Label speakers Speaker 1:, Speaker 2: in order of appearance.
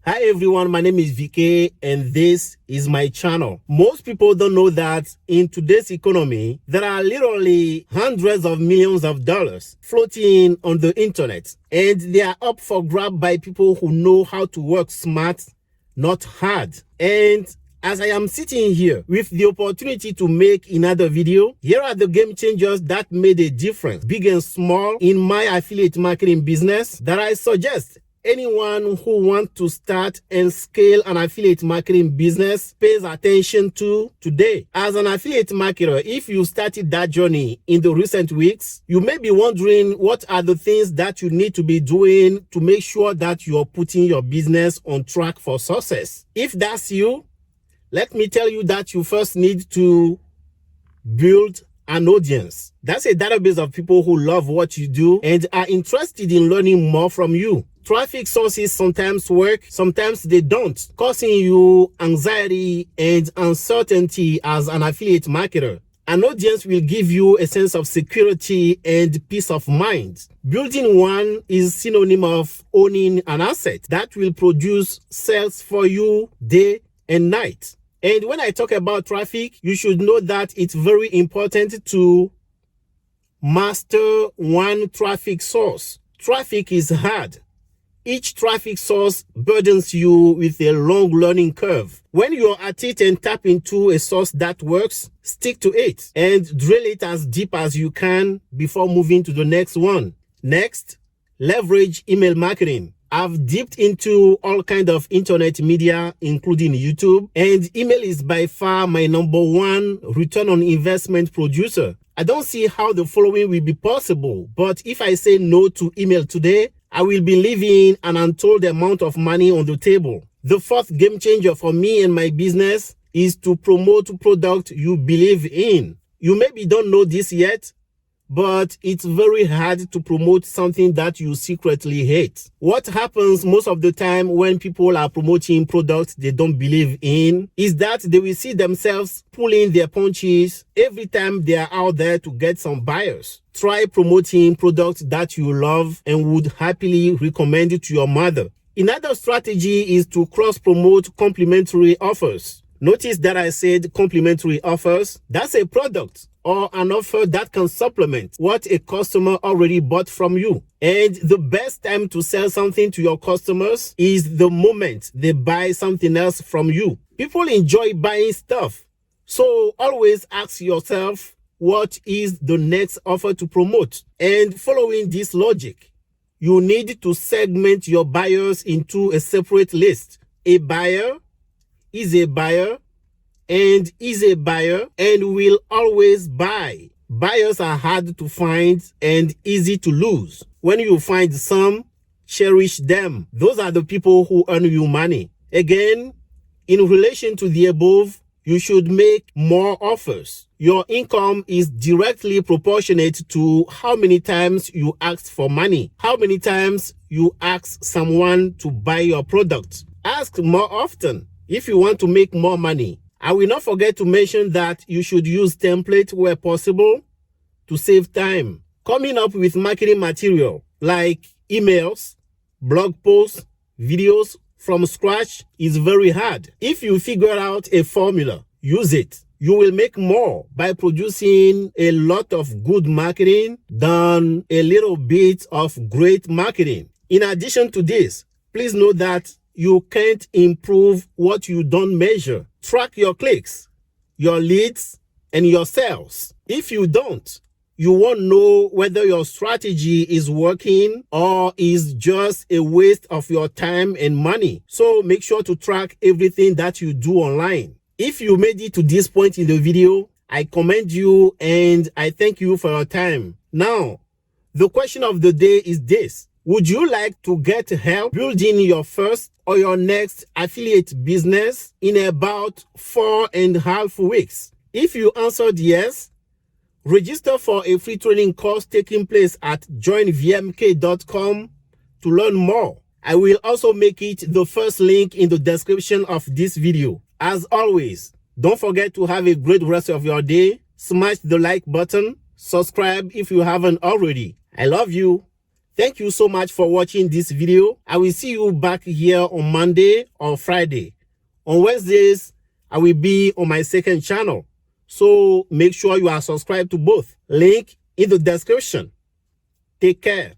Speaker 1: Hi everyone, my name is VK and this is my channel. Most people don't know that in today's economy, there are literally hundreds of millions of dollars floating on the internet, and they are up for grab by people who know how to work smart, not hard. And as I am sitting here with the opportunity to make another video, here are the game changers that made a difference, big and small, in my affiliate marketing business that I suggest anyone who wants to start and scale an affiliate marketing business pays attention to today. As an affiliate marketer, if you started that journey in the recent weeks, you may be wondering what are the things that you need to be doing to make sure that you're putting your business on track for success. If that's you, let me tell you that you first need to build an audience. That's a database of people who love what you do and are interested in learning more from you. Traffic sources sometimes work, sometimes they don't, causing you anxiety and uncertainty as an affiliate marketer. An audience will give you a sense of security and peace of mind. Building one is synonym of owning an asset that will produce sales for you day and night. And when I talk about traffic, you should know that it's very important to master one traffic source. Traffic is hard. Each traffic source burdens you with a long learning curve. When you're at it and tap into a source that works, stick to it and drill it as deep as you can before moving to the next one. Next, leverage email marketing. I've dipped into all kinds of internet media, including YouTube, and email is by far my #1 return on investment producer. I don't see how the following will be possible, but if I say no to email today, I will be leaving an untold amount of money on the table. The fourth game changer for me and my business is to promote product you believe in. You maybe don't know this yet, but it's very hard to promote something that you secretly hate. What happens most of the time when people are promoting products they don't believe in is that they will see themselves pulling their punches every time they are out there to get some buyers. Try promoting products that you love and would happily recommend it to your mother. Another strategy is to cross-promote complimentary offers. Notice that I said complimentary offers. That's a product or an offer that can supplement what a customer already bought from you. And the best time to sell something to your customers is the moment they buy something else from you. People enjoy buying stuff. So always ask yourself, what is the next offer to promote? And following this logic, you need to segment your buyers into a separate list. A buyer is a buyer and is a buyer and will always buy. Buyers are hard to find and easy to lose. When you find some, cherish them. Those are the people who earn you money. Again, in relation to the above, you should make more offers. Your income is directly proportionate to how many times you ask for money, how many times you ask someone to buy your product. Ask more often if you want to make more money. I will not forget to mention that you should use templates where possible to save time. Coming up with marketing material like emails, blog posts, videos from scratch is very hard. If you figure out a formula, use it. You will make more by producing a lot of good marketing than a little bit of great marketing. In addition to this, please know that you can't improve what you don't measure. Track your clicks, your leads, and your sales. If you don't, you won't know whether your strategy is working or is just a waste of your time and money. So make sure to track everything that you do online. If you made it to this point in the video, I commend you and I thank you for your time. Now, the question of the day is this. Would you like to get help building your first or your next affiliate business in about 4.5 weeks? If you answered yes, register for a free training course taking place at joinvmk.com to learn more. I will also make it the first link in the description of this video. As always, don't forget to have a great rest of your day. Smash the like button. Subscribe if you haven't already. I love you. Thank you so much for watching this video. I will see you back here on Monday or Friday. On Wednesdays, I will be on my second channel. So make sure you are subscribed to both. Link in the description. Take care.